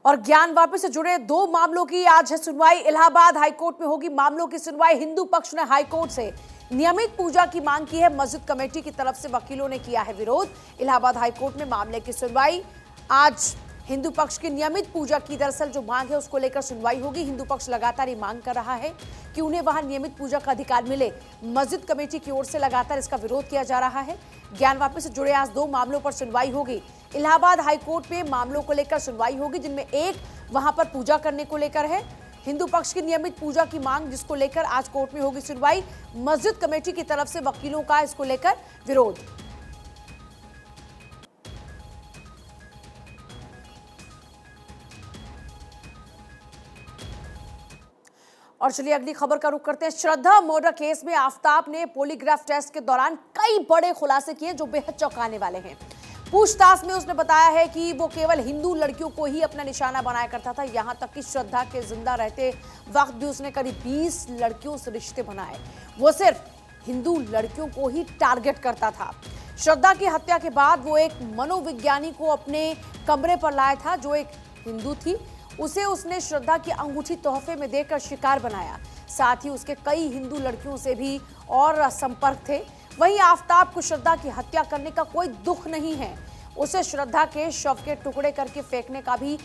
और ज्ञान वापी से जुड़े दो मामलों की आज है सुनवाई। इलाहाबाद हाईकोर्ट में होगी मामलों की सुनवाई। हिंदू पक्ष ने हाईकोर्ट से नियमित पूजा की मांग की है। मस्जिद कमेटी की तरफ से वकीलों ने किया है विरोध। इलाहाबाद हाईकोर्ट में मामले की सुनवाई आज। हिंदू पक्ष की नियमित पूजा की दरअसल जो मांग है उसको लेकर सुनवाई होगी। हिंदू पक्ष लगातार ये मांग कर रहा है कि उन्हें वहां नियमित पूजा का अधिकार मिले। मस्जिद कमेटी की ओर से लगातार इसका विरोध किया जा रहा है। ज्ञान वापी से जुड़े आज दो मामलों पर सुनवाई होगी। इलाहाबाद हाईकोर्ट में मामलों को लेकर सुनवाई होगी, जिनमें एक वहां पर पूजा करने को लेकर है। हिंदू पक्ष की नियमित पूजा की मांग जिसको लेकर आज कोर्ट में होगी सुनवाई। मस्जिद कमेटी की तरफ से वकीलों का इसको लेकर विरोध। और चलिए अगली खबर का रुख करते हैं। श्रद्धा मर्डर केस में आफताब ने पॉलीग्राफ टेस्ट के दौरान कई बड़े खुलासे किए जो बेहद चौंकाने वाले हैं। पूछताछ में उसने बताया है कि वो केवल हिंदू लड़कियों को ही अपना निशाना बनाया करता था। यहां तक कि श्रद्धा के जिंदा रहते वक्त भी उसने करीब 20 लड़कियों से रिश्ते बनाए। वो सिर्फ हिंदू लड़कियों को ही टारगेट करता था। श्रद्धा की हत्या के बाद वो एक मनोविज्ञानी को अपने कमरे पर लाया था जो एक हिंदू थी। उसे उसने श्रद्धा की अंगूठी तोहफे में देकर शिकार बनाया। साथ ही उसके कई हिंदू लड़कियों से भी और संपर्क थे। वहीं आफताब को श्रद्धा की हत्या करने का कोई दुख नहीं है। उसे श्रद्धा के शव के टुकड़े करके फेंकने का भी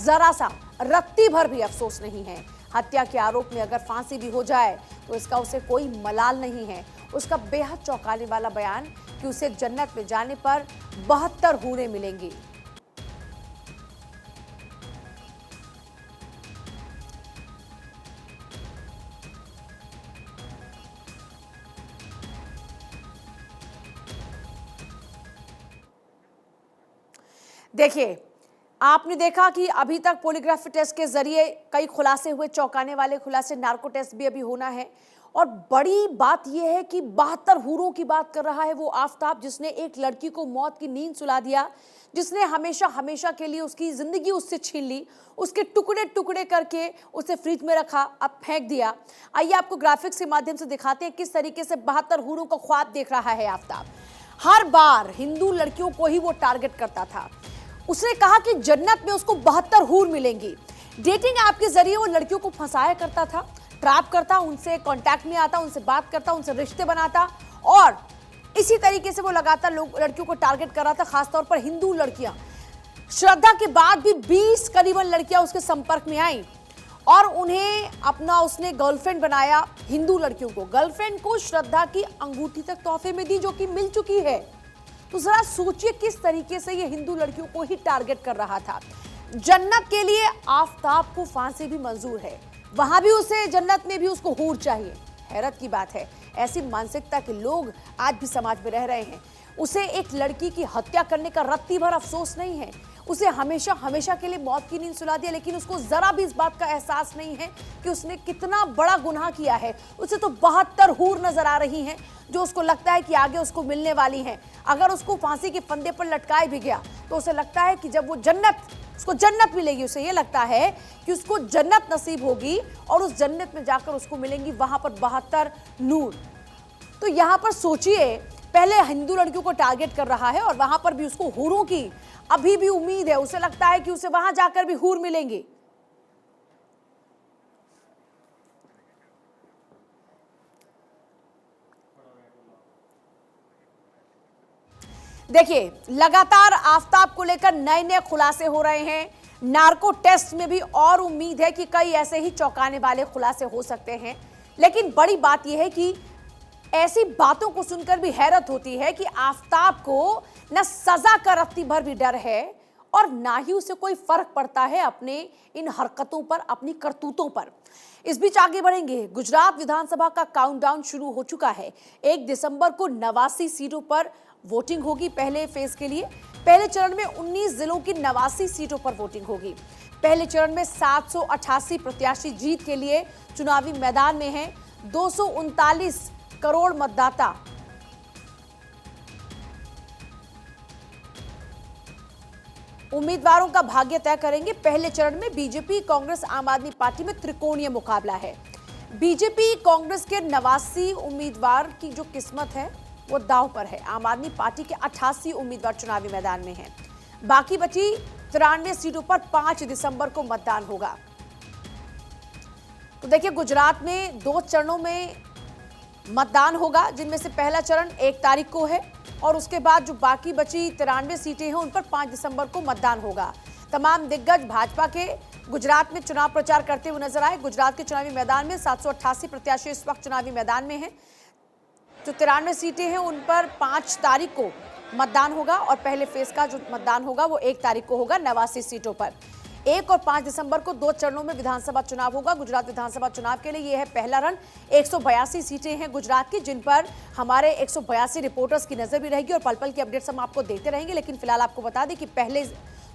जरा सा रत्ती भर भी अफसोस नहीं है। हत्या के आरोप में अगर फांसी भी हो जाए तो इसका उसे कोई मलाल नहीं है। उसका बेहद चौंकाने वाला बयान कि उसे जन्नत में जाने पर 72 हूरें मिलेंगी। देखिए, आपने देखा कि अभी तक पॉलीग्राफी टेस्ट के जरिए कई खुलासे हुए, चौंकाने वाले खुलासे। नार्को टेस्ट भी अभी होना है। और बड़ी बात यह है कि 72 हूरों की बात कर रहा है वो आफताब, जिसने एक लड़की को मौत की नींद सुला दिया, जिसने हमेशा हमेशा के लिए उसकी जिंदगी उससे छीन ली, उसके टुकड़े टुकड़े करके उसे फ्रिज में रखा, अब फेंक दिया। आइए आपको ग्राफिक्स के माध्यम से दिखाते हैं किस तरीके से 72 हूरों का ख्वाब देख रहा है आफताब। हर बार हिंदू लड़कियों को ही वो टारगेट करता था। उसने कहा कि जन्नत में उसको 72 हूर मिलेंगी। डेटिंग ऐप के जरिए वो लड़कियों को फंसाया करता था, ट्रैप करता, उनसे कांटेक्ट में आता, उनसे बात करता, उनसे रिश्ते बनाता और इसी तरीके से वो लगातार लड़कियों को टारगेट कर रहा था, खासतौर पर हिंदू लड़कियां। श्रद्धा के बाद भी 20 करीबन लड़कियां उसके संपर्क में आई और उन्हें अपना उसने गर्लफ्रेंड बनाया। हिंदू लड़कियों को, गर्लफ्रेंड को श्रद्धा की अंगूठी तक तोहफे में दी जो कि मिल चुकी है। तो जरा सोचिए किस तरीके से ये हिंदू लड़कियों को ही टारगेट कर रहा था। जन्नत के लिए आफताब को फांसी भी मंजूर है, वहां भी उसे जन्नत में भी उसको हूर चाहिए। हैरत की बात है, ऐसी मानसिकता के लोग आज भी समाज में रह रहे हैं। उसे एक लड़की की हत्या करने का रत्ती भर अफसोस नहीं है। उसे हमेशा हमेशा के लिए मौत की नींद सुला दिया, लेकिन उसको जरा भी इस बात का एहसास नहीं है कि उसने कितना बड़ा गुनाह किया है। उसे तो 72 हूर नजर आ रही हैं जो उसको लगता है कि आगे उसको मिलने वाली हैं। अगर उसको फांसी के फंदे पर लटकाए भी गया तो उसे लगता है कि जब वो उसको जन्नत मिलेगी, उसे ये लगता है कि उसको जन्नत नसीब होगी और उस जन्नत में जाकर उसको मिलेंगी वहां पर 72 नूर। तो यहां पर सोचिए, पहले हिंदू लड़कियों को टारगेट कर रहा है और वहां पर भी उसको हूरों की अभी भी उम्मीद है। उसे लगता है कि उसे वहां जाकर भी हूर मिलेंगी। देखिए, लगातार आफताब को लेकर नए नए खुलासे हो रहे हैं। नार्को टेस्ट में भी और उम्मीद है कि कई ऐसे ही चौंकाने वाले खुलासे हो सकते हैं। लेकिन बड़ी बात यह है कि ऐसी बातों को सुनकर भी हैरत होती है कि आफताब को न सजा का रत्ती भर भी डर है और ना ही उसे कोई फर्क पड़ता है अपने इन हरकतों पर, अपनी करतूतों पर। इस बीच आगे बढ़ेंगे। गुजरात विधानसभा का काउंटडाउन शुरू हो चुका है। 1 दिसंबर को 89 सीटों पर वोटिंग होगी। पहले फेज के लिए पहले चरण में 19 जिलों की 89 सीटों पर वोटिंग होगी। पहले चरण में 788 प्रत्याशी जीत के लिए चुनावी मैदान में हैं। 239 करोड़ मतदाता उम्मीदवारों का भाग्य तय करेंगे। पहले चरण में बीजेपी, कांग्रेस, आम आदमी पार्टी में त्रिकोणीय मुकाबला है। बीजेपी कांग्रेस के 89 उम्मीदवार की जो किस्मत है वो दांव पर है। आम आदमी पार्टी के 88 उम्मीदवार चुनावी मैदान में हैं। बाकी बची 93 सीटों पर 5 दिसंबर को मतदान होगा। तो देखिए, गुजरात में 2 चरणों में मतदान होगा, जिनमें से पहला चरण 1 तारीख को है और उसके बाद जो बाकी बची 93 सीटें हैं उन पर 5 दिसंबर को मतदान होगा। तमाम दिग्गज भाजपा के गुजरात में चुनाव प्रचार करते हुए नजर आए। गुजरात के चुनावी मैदान में 788 प्रत्याशी इस वक्त चुनावी मैदान में हैं। जो 93 सीटें हैं उन पर 5 तारीख को मतदान होगा और पहले फेज का जो मतदान होगा वो 1 तारीख को होगा 89 सीटों पर। 1 और 5 दिसंबर को 2 चरणों में विधानसभा चुनाव होगा। गुजरात विधानसभा चुनाव के लिए यह है पहला रन। 182 सीटें हैं गुजरात की, जिन पर हमारे 182 रिपोर्टर्स की नजर भी रहेगी और पल पल की अपडेट्स हम आपको देते रहेंगे। लेकिन फिलहाल आपको बता दें कि पहले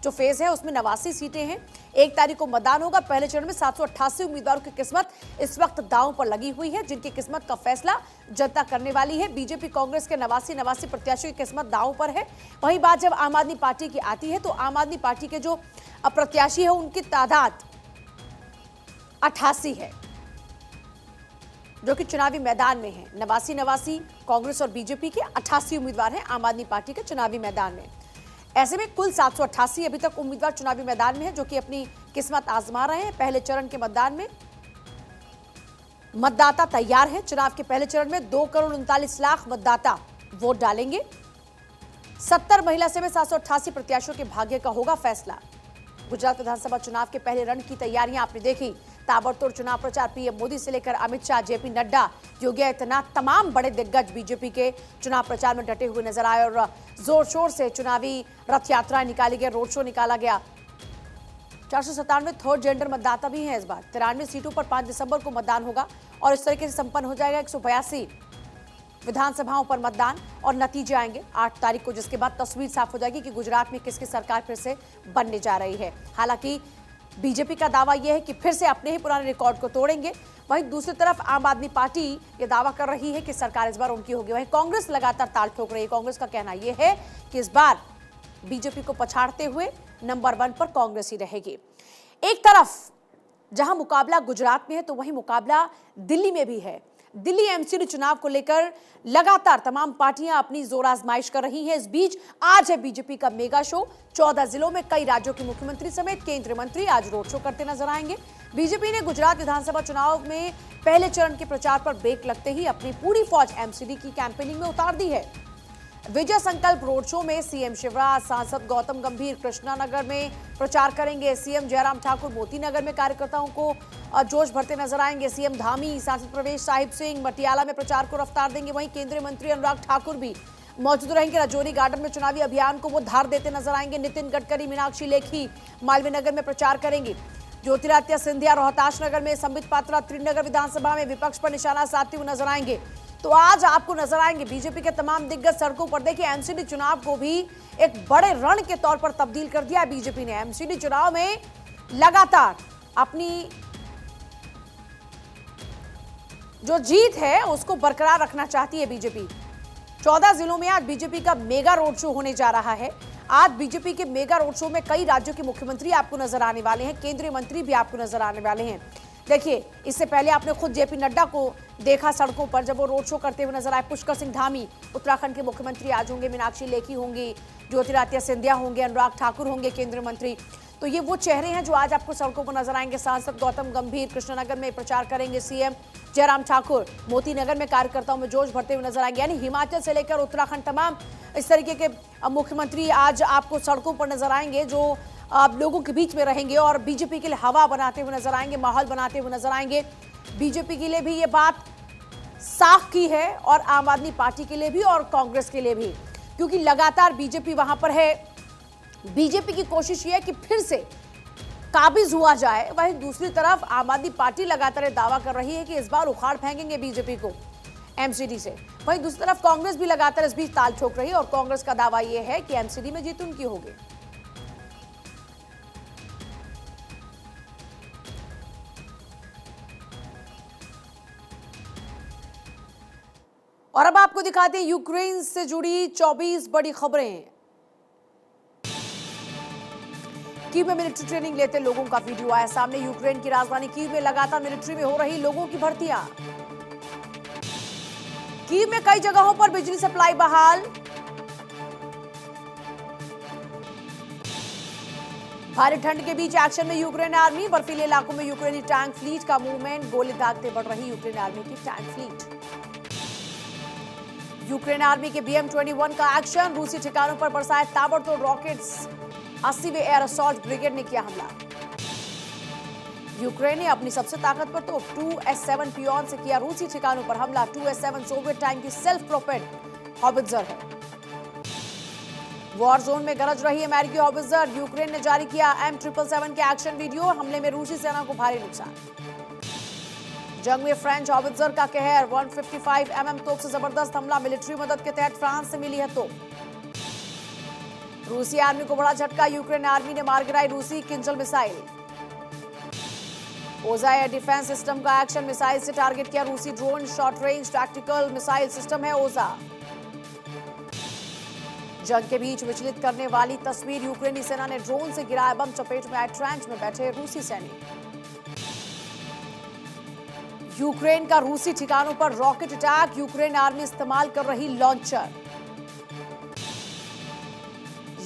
जो फेज है उसमें 89 सीटें हैं। 1 तारीख को मतदान होगा। पहले चरण में 788 उम्मीदवारों की किस्मत इस वक्त दांव पर लगी हुई है, जिनकी किस्मत का फैसला जनता करने वाली है। बीजेपी कांग्रेस के 89 प्रत्याशियों की किस्मत दांव पर है। वहीं बात जब आम आदमी पार्टी की आती है तो आम आदमी पार्टी के जो प्रत्याशी है उनकी तादाद 88 है, जो कि चुनावी मैदान में है। 89 कांग्रेस और बीजेपी के 88 उम्मीदवार हैं आम आदमी पार्टी के चुनावी मैदान में। ऐसे में कुल 788 अभी तक उम्मीदवार चुनावी मैदान में हैं, जो कि अपनी किस्मत आजमा रहे हैं। पहले चरण के मतदान में मतदाता तैयार है। चुनाव के पहले चरण में 2 करोड़ 39 लाख मतदाता वोट डालेंगे। 70 महिला समेत 788 प्रत्याशियों के भाग्य का होगा फैसला। गुजरात विधानसभा चुनाव के पहले रण की तैयारियां आपने देखी। ताबड़तोड़ चुनाव प्रचार पीएम मोदी से लेकर अमित शाह, जेपी नड्डा, योगी आदित्यनाथ, तमाम बड़े दिग्गज बीजेपी के चुनाव प्रचार में डटे हुए नजर आए और जोर शोर से चुनावी रथ यात्राएं निकाली गई, रोड शो निकाला गया। 497 थर्ड जेंडर मतदाता भी हैं इस बार। 93 सीटों पर 5 दिसंबर को मतदान होगा और इस तरीके से संपन्न हो जाएगा 182 विधानसभाओं पर मतदान और नतीजे आएंगे 8 तारीख को, जिसके बाद तस्वीर साफ हो जाएगी कि गुजरात में किसकी सरकार फिर से बनने जा रही है। हालांकि बीजेपी का दावा यह है कि फिर से अपने ही पुराने रिकॉर्ड को तोड़ेंगे। वहीं दूसरी तरफ आम आदमी पार्टी ये दावा कर रही है कि सरकार इस बार उनकी होगी। वहीं कांग्रेस लगातार ताल ठोक रही है। कांग्रेस का कहना यह है कि इस बार बीजेपी को पछाड़ते हुए नंबर 1 पर कांग्रेस ही रहेगी। एक तरफ जहां मुकाबला गुजरात में है तो वहीं मुकाबला दिल्ली में भी है। दिल्ली एमसीडी चुनाव को लेकर लगातार तमाम पार्टियां अपनी जोर आजमाइश कर रही हैं। इस बीच आज है बीजेपी का मेगा शो। 14 जिलों में कई राज्यों के मुख्यमंत्री समेत केंद्रीय मंत्री आज रोड शो करते नजर आएंगे। बीजेपी ने गुजरात विधानसभा चुनाव में पहले चरण के प्रचार पर ब्रेक लगते ही अपनी पूरी फौज एमसीडी की कैंपेनिंग में उतार दी है। विजय संकल्प रोड शो में सीएम शिवराज, सांसद गौतम गंभीर कृष्णानगर में प्रचार करेंगे। सीएम जयराम ठाकुर मोतीनगर में कार्यकर्ताओं को जोश भरते नजर आएंगे। सीएम धामी, सांसद प्रवेश साहिब सिंह मटियाला में प्रचार को रफ्तार देंगे। वहीं केंद्रीय मंत्री अनुराग ठाकुर भी मौजूद रहेंगे। राजौरी गार्डन में चुनावी अभियान को वो धार देते नजर आएंगे। नितिन गडकरी, मीनाक्षी लेखी मालवीय नगर में प्रचार करेंगे। ज्योतिरादित्य सिंधिया रोहतास नगर में, संबित पात्रा त्रिनगर विधानसभा में विपक्ष पर निशाना साधते हुए नजर आएंगे। तो आज आपको नजर आएंगे बीजेपी के तमाम दिग्गज सड़कों पर। देखिए, एमसीडी चुनाव को भी एक बड़े रण के तौर पर तब्दील कर दिया बीजेपी ने। एमसीडी चुनाव में लगातार अपनी जो जीत है उसको बरकरार रखना चाहती है बीजेपी। 14 जिलों में आज बीजेपी का मेगा रोड शो होने जा रहा है। आज बीजेपी के मेगा रोड शो में कई राज्यों के मुख्यमंत्री आपको नजर आने वाले हैं, केंद्रीय मंत्री भी आपको नजर आने वाले हैं। देखिए, इससे पहले आपने खुद जेपी नड्डा को देखा सड़कों पर जब वो रोड शो करते हुए नजर आए। पुष्कर सिंह धामी उत्तराखंड के मुख्यमंत्री आज होंगे। मीनाक्षी लेखी होंगी, ज्योतिरादित्य सिंधिया होंगे, अनुराग ठाकुर होंगे केंद्रीय मंत्री। तो ये वो चेहरे हैं जो आज आपको सड़कों पर नजर आएंगे। सांसद गौतम गंभीर कृष्णनगर में प्रचार करेंगे। सीएम जयराम ठाकुर मोतीनगर में कार्यकर्ताओं में जोश भरते हुए नजर आएंगे। यानी हिमाचल से लेकर उत्तराखंड तमाम इस तरीके के मुख्यमंत्री आज आपको सड़कों पर नजर आएंगे, जो लोगों के बीच में रहेंगे और बीजेपी के लिए हवा बनाते हुए नजर आएंगे, माहौल बनाते हुए नजर आएंगे। बीजेपी के लिए भी ये बात साफ की है और आम आदमी पार्टी के लिए भी और कांग्रेस के लिए भी, क्योंकि लगातार बीजेपी वहां पर है। बीजेपी की कोशिश ये है कि फिर से काबिज हुआ जाए। वहीं दूसरी तरफ आम आदमी पार्टी लगातार दावा कर रही है कि इस बार उखाड़ फेंकेंगे बीजेपी को एमसीडी से। वहीं दूसरी तरफ कांग्रेस भी लगातार इस बीच ताल ठोक रही है और कांग्रेस का दावा यह है कि एमसीडी में जीत उनकी होगी। और अब आपको दिखाते हैं यूक्रेन से जुड़ी 24 बड़ी खबरें। कीव में मिलिट्री ट्रेनिंग लेते लोगों का वीडियो आया सामने। यूक्रेन की राजधानी कीव में लगातार मिलिट्री में हो रही लोगों की भर्तियां। कीव में कई जगहों पर बिजली सप्लाई बहाल। भारी ठंड के बीच एक्शन में यूक्रेन आर्मी, बर्फीले इलाकों में यूक्रेनी टैंक फ्लीट का मूवमेंट, गोले दागते बढ़ रही यूक्रेन आर्मी की टैंक फ्लीट। यूक्रेन आर्मी के BM-21 का एक्शन, रूसी ठिकानों पर बरसाए ताबड़तोड़ रॉकेट्स, 80वें एयर असॉल्ट ब्रिगेड ने किया हमला। यूक्रेन ने अपनी सबसे ताकतवर तोप 2S7 पियोन से किया रूसी ठिकानों पर हमला। 2S7 सोवियत टैंक की सेल्फ प्रोपेल्ड हॉबिट्जर है। वॉर जोन में गरज रही अमेरिकी हॉबिट्जर, यूक्रेन ने जारी किया M777 के एक्शन वीडियो, हमले में रूसी सेना को भारी नुकसान। जंग में फ्रेंच हॉबिट्जर का कहर, 155 mm तोप से जबरदस्त हमला, मिलिट्री मदद के तहत फ्रांस से मिली है तोप। रूसी आर्मी को बड़ा झटका, यूक्रेन आर्मी ने मार गिराई रूसी किंजल मिसाइल। ओजा एयर डिफेंस सिस्टम का एक्शन, मिसाइल से टारगेट किया रूसी drone, short range tactical missile system है ओजा। जंग के बीच विचलित करने वाली तस्वीर, यूक्रेनी सेना ने ड्रोन से गिराया बम, चपेट में आए ट्रेंच में बैठे रूसी सैनिक। यूक्रेन का रूसी ठिकानों पर रॉकेट अटैक, यूक्रेन आर्मी इस्तेमाल कर रही लॉन्चर।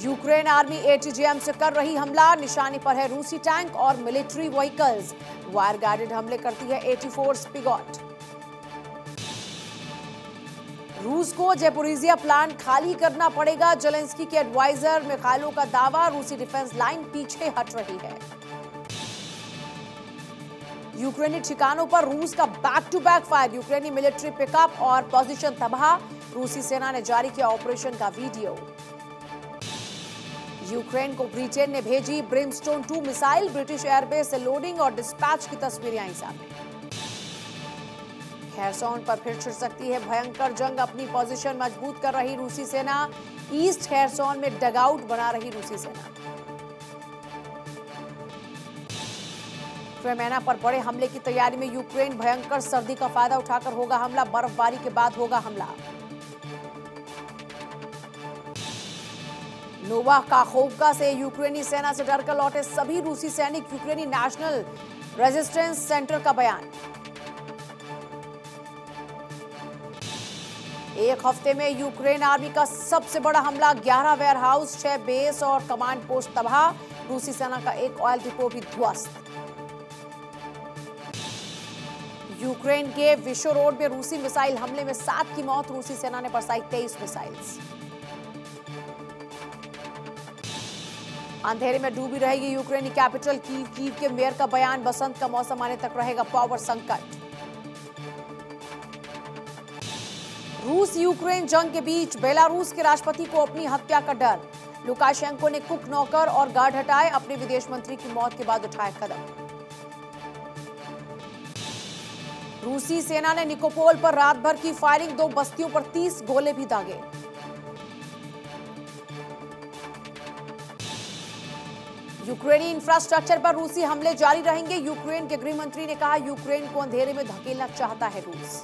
यूक्रेन आर्मी ATGM से कर रही हमला, निशाने पर है रूसी टैंक और मिलिट्री व्हीकल्स। वायर गाइडेड हमले करती है 84 पिगॉट। रूस को जेपोरिजिया प्लांट खाली करना पड़ेगा, जेलेंस्की के एडवाइजर मिखाइलो का दावा, रूसी डिफेंस लाइन पीछे हट रही है। यूक्रेनी ठिकानों पर रूस का बैक टू बैक फायर, यूक्रेनी मिलिट्री पिकअप और पोजीशन तबाह, रूसी सेना ने जारी किया ऑपरेशन का वीडियो। यूक्रेन को ब्रिटेन ने भेजी ब्रिमस्टोन 2 मिसाइल, ब्रिटिश एयरबेस से लोडिंग और डिस्पैच की तस्वीरें आई सामने। खेरसोन पर फिर छिड़ सकती है भयंकर जंग, अपनी पोजीशन मजबूत कर रही रूसी सेना, ईस्ट खेरसोन में डगआउट बना रही रूसी सेना। क्रेमेना पर बड़े हमले की तैयारी में यूक्रेन, भयंकर सर्दी का फायदा उठाकर होगा हमला, बर्फबारी के बाद होगा हमला। नोवा काखोवका से यूक्रेनी सेना से डरकर लौटे सभी रूसी सैनिक, यूक्रेनी नेशनल रेजिस्टेंस सेंटर का बयान। एक हफ्ते में यूक्रेन आर्मी का सबसे बड़ा हमला, 11 वेयरहाउस, 6 बेस और कमांड पोस्ट तबाह, रूसी सेना का एक ऑयल डिपो भी ध्वस्त। यूक्रेन के विशो रोड में रूसी मिसाइल हमले में 7 की मौत, रूसी सेना ने बरसाई 23 मिसाइल्स। अंधेरे में डूबी रहेगी यूक्रेनी कैपिटल कीव, कीव के मेयर का बयान, बसंत का मौसम आने तक रहेगा पावर संकट। रूस यूक्रेन जंग के बीच बेलारूस के राष्ट्रपति को अपनी हत्या का डर, लुकाशेंको ने कुक, नौकर और गार्ड हटाए, अपने विदेश मंत्री की मौत के बाद उठाए कदम। रूसी सेना ने निकोपोल पर रात भर की फायरिंग, 2 बस्तियों पर 30 गोले भी दागे। यूक्रेनी इंफ्रास्ट्रक्चर पर रूसी हमले जारी रहेंगे, यूक्रेन के गृह मंत्री ने कहा यूक्रेन को अंधेरे में धकेलना चाहता है रूस।